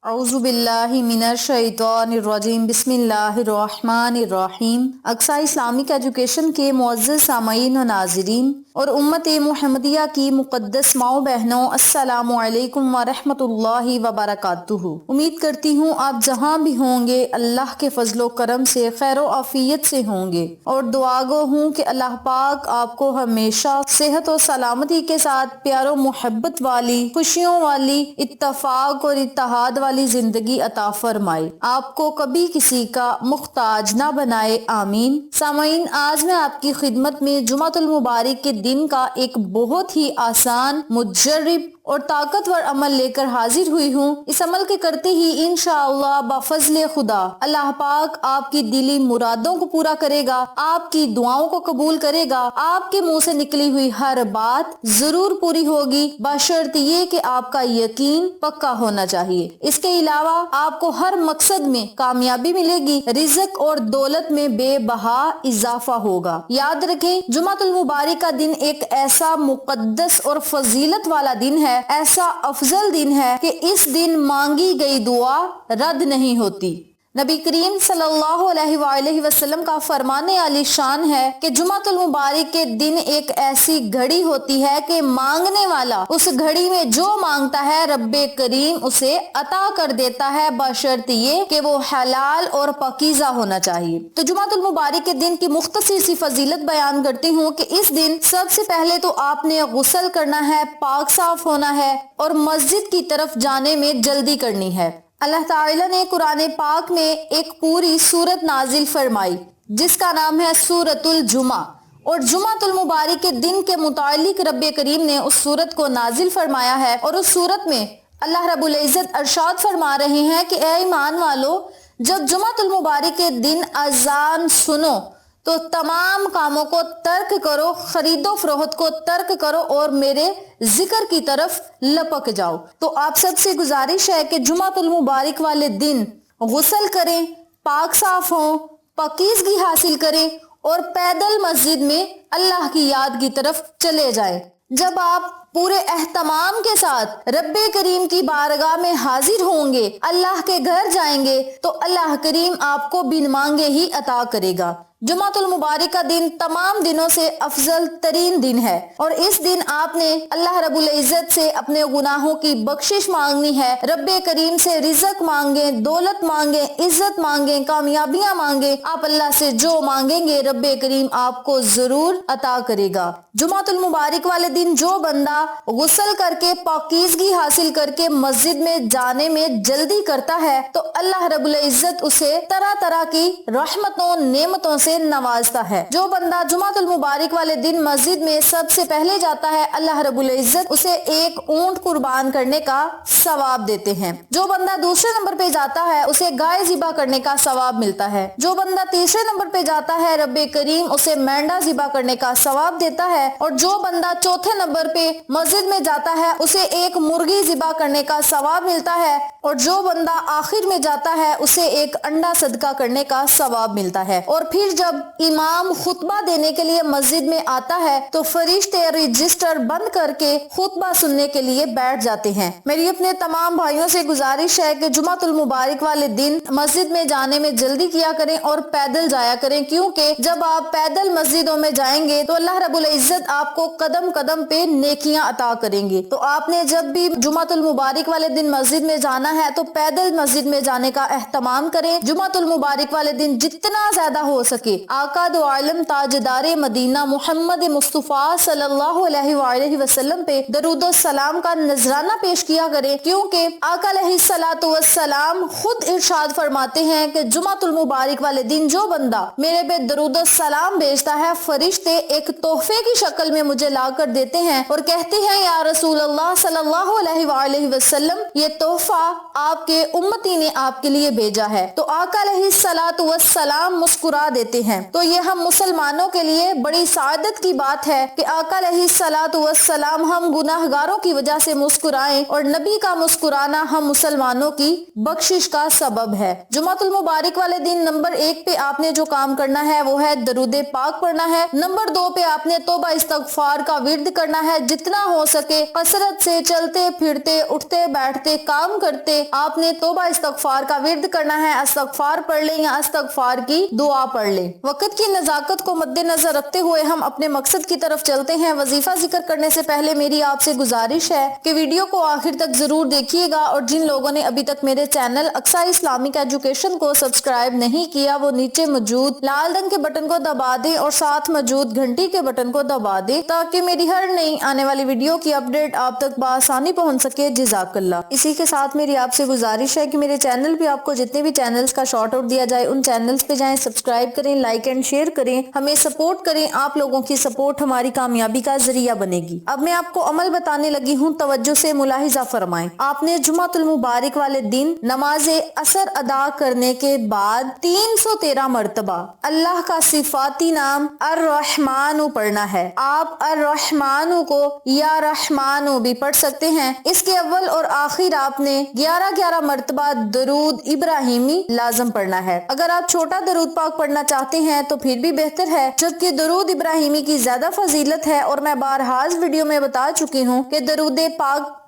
اعوذ باللہ من الشیطان الرجیم بسم اللہ الرحمن الرحیم۔ اقصی اسلامک ایجوکیشن کے معزز سامعین و ناظرین اور امت محمدیہ کی مقدس ماؤں بہنوں، السلام علیکم ورحمۃ اللہ وبرکاتہ۔ امید کرتی ہوں آپ جہاں بھی ہوں گے اللہ کے فضل و کرم سے خیر و عافیت سے ہوں گے، اور دعا گو ہوں کہ اللہ پاک آپ کو ہمیشہ صحت و سلامتی کے ساتھ پیار و محبت والی، خوشیوں والی، اتفاق اور اتحاد والی زندگی عطا فرمائے، آپ کو کبھی کسی کا محتاج نہ بنائے، آمین۔ سامعین، آج میں آپ کی خدمت میں جمعۃ المبارک کے دن کا ایک بہت ہی آسان، مجرب اور طاقتور عمل لے کر حاضر ہوئی ہوں۔ اس عمل کے کرتے ہی انشاءاللہ بفضل خدا اللہ پاک آپ کی دلی مرادوں کو پورا کرے گا، آپ کی دعاؤں کو قبول کرے گا، آپ کے منہ سے نکلی ہوئی ہر بات ضرور پوری ہوگی، بشرط یہ کہ آپ کا یقین پکا ہونا چاہیے۔ اس کے علاوہ آپ کو ہر مقصد میں کامیابی ملے گی، رزق اور دولت میں بے بہا اضافہ ہوگا۔ یاد رکھیں، جمعۃ المبارک کا دن ایک ایسا مقدس اور فضیلت والا دن ہے، ایسا افضل دن ہے کہ اس دن مانگی گئی دعا رد نہیں ہوتی۔ نبی کریم صلی اللہ علیہ وآلہ وسلم کا فرمان عالی شان ہے کہ جمعۃ المبارک کے دن ایک ایسی گھڑی ہوتی ہے کہ مانگنے والا اس گھڑی میں جو مانگتا ہے رب کریم اسے عطا کر دیتا ہے، بشرط یہ کہ وہ حلال اور پاکیزہ ہونا چاہیے۔ تو جمعۃ المبارک کے دن کی مختصر سی فضیلت بیان کرتی ہوں کہ اس دن سب سے پہلے تو آپ نے غسل کرنا ہے، پاک صاف ہونا ہے اور مسجد کی طرف جانے میں جلدی کرنی ہے۔ اللہ تعالیٰ نے قرآن پاک میں ایک پوری سورت نازل فرمائی جس کا نام ہے سورۃ الجمعہ، اور جمعۃ المبارک کے دن کے متعلق رب کریم نے اس سورت کو نازل فرمایا ہے، اور اس سورت میں اللہ رب العزت ارشاد فرما رہے ہیں کہ اے ایمان والو، جب جمعۃ المبارک کے دن اذان سنو تو تمام کاموں کو ترک کرو، خرید و فروخت کو ترک کرو اور میرے ذکر کی طرف لپک جاؤ۔ تو آپ سب سے گزارش ہے کہ جمعۃ المبارک والے دن غسل کریں، پاک صاف ہوں، پاکیزگی حاصل کریں اور پیدل مسجد میں اللہ کی یاد کی طرف چلے جائیں۔ جب آپ پورے اہتمام کے ساتھ رب کریم کی بارگاہ میں حاضر ہوں گے، اللہ کے گھر جائیں گے، تو اللہ کریم آپ کو بن مانگے ہی عطا کرے گا۔ جمعۃ المبارک کا دن تمام دنوں سے افضل ترین دن ہے، اور اس دن آپ نے اللہ رب العزت سے اپنے گناہوں کی بخشش مانگنی ہے، رب کریم سے رزق مانگیں، دولت مانگیں، عزت مانگیں، کامیابیاں مانگیں۔ آپ اللہ سے جو مانگیں گے رب کریم آپ کو ضرور عطا کرے گا۔ جمعۃ المبارک والے دن جو بندہ غسل کر کے پاکیزگی حاصل کر کے مسجد میں جانے میں جلدی کرتا ہے تو اللہ رب العزت اسے طرح طرح کی رحمتوں نعمتوں سے نوازتا ہے۔ جو بندہ جمعۃ المبارک والے دن مسجد میں سب سے پہلے جاتا ہے، اللہ رب العزت اسے ایک اونٹ قربان کرنے کا ثواب دیتے ہیں۔ جو بندہ دوسرے نمبر پہ جاتا ہے اسے گائے ذبح کرنے کا ثواب ملتا ہے۔ جو بندہ تیسرے نمبر پہ جاتا ہے رب کریم اسے مینڈا ذبح کرنے کا ثواب دیتا ہے، اور جو بندہ چوتھے نمبر پہ مسجد میں جاتا ہے اسے ایک مرغی ذبح کرنے کا ثواب ملتا ہے، اور جو بندہ آخر میں جاتا ہے اسے ایک انڈا صدقہ کرنے کا ثواب ملتا ہے۔ اور پھر جب امام خطبہ دینے کے لیے مسجد میں آتا ہے تو فرشتے رجسٹر بند کر کے خطبہ سننے کے لیے بیٹھ جاتے ہیں۔ میری اپنے تمام بھائیوں سے گزارش ہے کہ جمعۃ المبارک والے دن مسجد میں جانے میں جلدی کیا کریں اور پیدل جایا کریں، کیونکہ جب آپ پیدل مسجدوں میں جائیں گے تو اللہ رب العزت آپ کو قدم قدم پہ نیکیاں عطا کریں گے۔ تو آپ نے جب بھی جمعۃ المبارک والے دن مسجد میں جانا ہے تو پیدل مسجد میں جانے کا اہتمام کریں۔ جمعۃ المبارک والے دن جتنا زیادہ ہو سکے آقا دو عالم تاجدار مدینہ محمد مصطفیٰ صلی اللہ علیہ وآلہ وسلم پہ درود و سلام کا نذرانہ پیش کیا کریں، کیونکہ آقا علیہ الصلوۃ والسلام خود ارشاد فرماتے ہیں کہ جمعۃ المبارک والے دن جو بندہ میرے پہ درود و سلام بھیجتا ہے، فرشتے ایک تحفے کی شکل میں مجھے لا کر دیتے ہیں اور کہتے ہیں یا رسول اللہ صلی اللہ علیہ وآلہ وسلم، یہ تحفہ آپ کے امتی نے آپ کے لیے بھیجا ہے۔ تو آقا علیہ الصلوۃ والسلام مسکرا دیتے مانتے ہیں، تو یہ ہم مسلمانوں کے لیے بڑی سعادت کی بات ہے کہ آقا علیہ الصلوۃ والسلام ہم گناہگاروں کی وجہ سے مسکرائیں، اور نبی کا مسکرانا ہم مسلمانوں کی بخشش کا سبب ہے۔ جمعۃ المبارک والے دن نمبر 1 پہ آپ نے جو کام کرنا ہے وہ ہے درود پاک پڑھنا ہے۔ نمبر 2 پہ آپ نے توبہ استغفار کا ورد کرنا ہے، جتنا ہو سکے کثرت سے چلتے پھرتے اٹھتے بیٹھتے کام کرتے آپ نے توبہ استغفار کا ورد کرنا ہے۔ استغفار پڑھ لیں یا استغفار کی دعا پڑھ لیں۔ وقت کی نزاکت کو مد نظر رکھتے ہوئے ہم اپنے مقصد کی طرف چلتے ہیں۔ وظیفہ ذکر کرنے سے پہلے میری آپ سے گزارش ہے کہ ویڈیو کو آخر تک ضرور دیکھیے گا، اور جن لوگوں نے ابھی تک میرے چینل اقصیٰ اسلامک ایجوکیشن کو سبسکرائب نہیں کیا وہ نیچے موجود لال رنگ کے بٹن کو دبا دیں اور ساتھ موجود گھنٹی کے بٹن کو دبا دیں تاکہ میری ہر نئی آنے والی ویڈیو کی اپڈیٹ آپ تک بآسانی پہنچ سکے۔ جزاک اللہ۔ اسی کے ساتھ میری آپ سے گزارش ہے کہ میرے چینل پہ آپ کو جتنے بھی چینلز کا شارٹ آؤٹ دیا جائے ان چینلز پہ جائیں، سبسکرائب کریں، لائک اینڈ شیئر کریں، ہمیں سپورٹ کریں۔ آپ لوگوں کی سپورٹ ہماری کامیابی کا ذریعہ بنے گی۔ اب میں آپ کو عمل بتانے لگی ہوں، توجہ سے ملاحظہ فرمائیں۔ آپ نے جمعۃ المبارک والے دن نماز عصر ادا کرنے کے بعد 313 مرتبہ اللہ کا صفاتی نام الرحمن پڑھنا ہے۔ آپ الرحمن کو یا رحمان بھی پڑھ سکتے ہیں۔ اس کے اول اور آخر آپ نے 11 مرتبہ درود ابراہیمی لازم پڑھنا ہے۔ اگر آپ چھوٹا درود پاک پڑھنا چاہتے ہیں تو پھر بھی بہتر ہے، جبکہ درود ابراہیمی کی زیادہ فضیلت ہے، اور میں بارہا ویڈیو میں بتا چکی ہوں کہ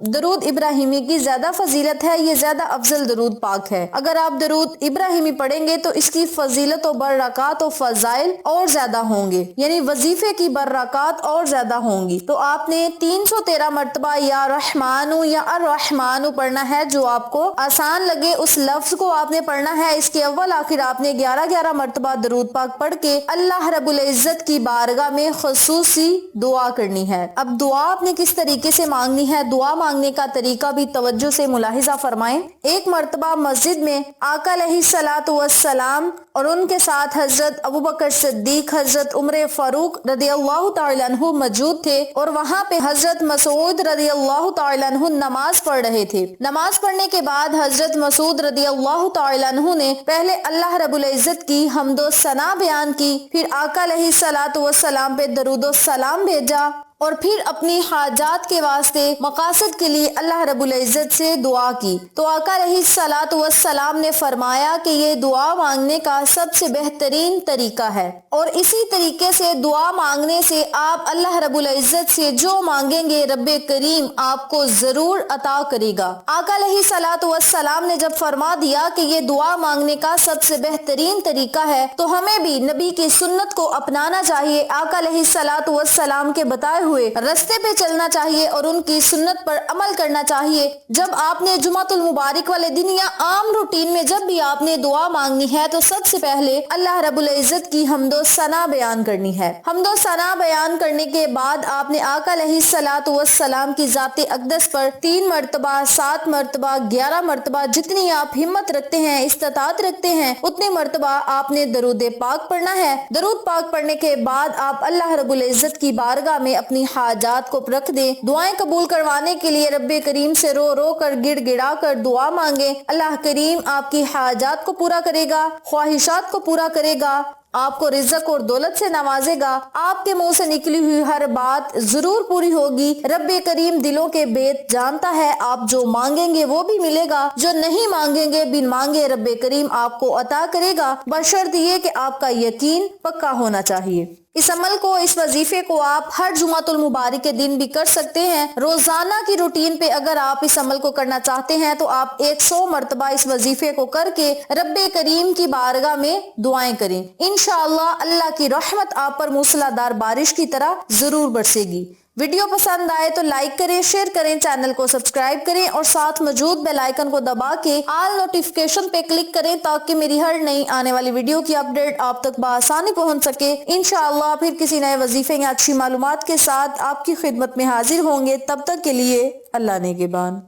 درود ابراہیمی کی زیادہ فضیلت ہے، یہ زیادہ افضل درود پاک ہے۔ اگر آپ درود ابراہیمی پڑھیں گے تو اس کی فضیلت و برکات و فضائل اور زیادہ ہوں گے، یعنی وظیفے کی برکات اور زیادہ ہوں گی۔ تو آپ نے 313 مرتبہ یا رحمان یا الرحمن پڑھنا ہے، جو آپ کو آسان لگے اس لفظ کو آپ نے پڑھنا ہے۔ اس کے اول آخر آپ نے 11 مرتبہ درود پاک پڑھ کے اللہ رب العزت کی بارگاہ میں خصوصی دعا کرنی ہے۔ اب دعا آپ نے کس طریقے سے مانگنی ہے، دعا مانگنے کا طریقہ بھی توجہ سے ملاحظہ فرمائیں۔ ایک مرتبہ مسجد میں آقا علیہ الصلوۃ والسلام اور ان کے ساتھ حضرت ابوبکر صدیق، حضرت عمر فاروق رضی اللہ تعالی عنہ موجود تھے، اور وہاں پہ حضرت مسعود رضی اللہ تعالی عنہ نماز پڑھ رہے تھے۔ نماز پڑھنے کے بعد حضرت مسعود رضی اللہ تعالی عنہ نے پہلے اللہ رب العزت کی حمد و ثنا بیان کی، پھر آقا علیہ الصلوۃ والسلام پہ درود و سلام بھیجا، اور پھر اپنی حاجات کے واسطے مقاصد کے لیے اللہ رب العزت سے دعا کی۔ تو آقا علیہ الصلوۃ والسلام نے فرمایا کہ یہ دعا مانگنے کا سب سے بہترین طریقہ ہے، اور اسی طریقے سے دعا مانگنے سے آپ اللہ رب العزت سے جو مانگیں گے رب کریم آپ کو ضرور عطا کرے گا۔ آقا علیہ الصلوۃ والسلام نے جب فرما دیا کہ یہ دعا مانگنے کا سب سے بہترین طریقہ ہے، تو ہمیں بھی نبی کی سنت کو اپنانا چاہیے، آقا علیہ الصلوۃ والسلام کے بتائے ہوئے رستے پہ چلنا چاہیے اور ان کی سنت پر عمل کرنا چاہیے۔ جب آپ نے جمعۃ المبارک والے دن یا عام روٹین میں جب بھی آپ نے دعا مانگنی ہے تو سب سے پہلے اللہ رب العزت کی حمد و ثنا بیان کرنی ہے۔ حمد و ثنا بیان کرنے کے بعد آپ نے آقا علیہ الصلوۃ والسلام کی ذات اقدس پر 3 مرتبہ، 7 مرتبہ، 11 مرتبہ، جتنی آپ ہمت رکھتے ہیں، استطاعت رکھتے ہیں، اتنے مرتبہ آپ نے درود پاک پڑھنا ہے۔ درود پاک پڑھنے کے بعد آپ اللہ رب العزت کی بارگاہ میں اپنی حاجات کو رکھ دیں۔ دعائیں قبول کروانے کے لیے رب کریم سے رو رو کر گڑ گڑا کر دعا مانگیں۔ اللہ کریم آپ کی حاجات کو پورا کرے گا، خواہشات کو پورا کرے گا، آپ کو رزق اور دولت سے نوازے گا، آپ کے منہ سے نکلی ہوئی ہر بات ضرور پوری ہوگی۔ رب کریم دلوں کے بیت جانتا ہے، آپ جو مانگیں گے وہ بھی ملے گا، جو نہیں مانگیں گے بن مانگے رب کریم آپ کو عطا کرے گا، بشرط یہ کہ آپ کا یقین پکا ہونا چاہیے۔ اس عمل کو، اس وظیفے کو آپ ہر جمعۃ المبارک کے دن بھی کر سکتے ہیں۔ روزانہ کی روٹین پہ اگر آپ اس عمل کو کرنا چاہتے ہیں تو آپ 100 مرتبہ اس وظیفے کو کر کے رب کریم کی بارگاہ میں دعائیں کریں۔ انشاءاللہ اللہ کی رحمت آپ پر موسلا دھار بارش کی طرح ضرور برسے گی۔ ویڈیو پسند آئے تو لائک کریں، شیئر کریں، چینل کو سبسکرائب کریں اور ساتھ موجود بیل آئیکن کو دبا کے آل نوٹیفیکیشن پہ کلک کریں تاکہ میری ہر نئی آنے والی ویڈیو کی اپڈیٹ آپ تک بآسانی پہنچ سکے۔ انشاءاللہ پھر کسی نئے وظیفے یا اچھی معلومات کے ساتھ آپ کی خدمت میں حاضر ہوں گے۔ تب تک کے لیے اللہ نگہبان۔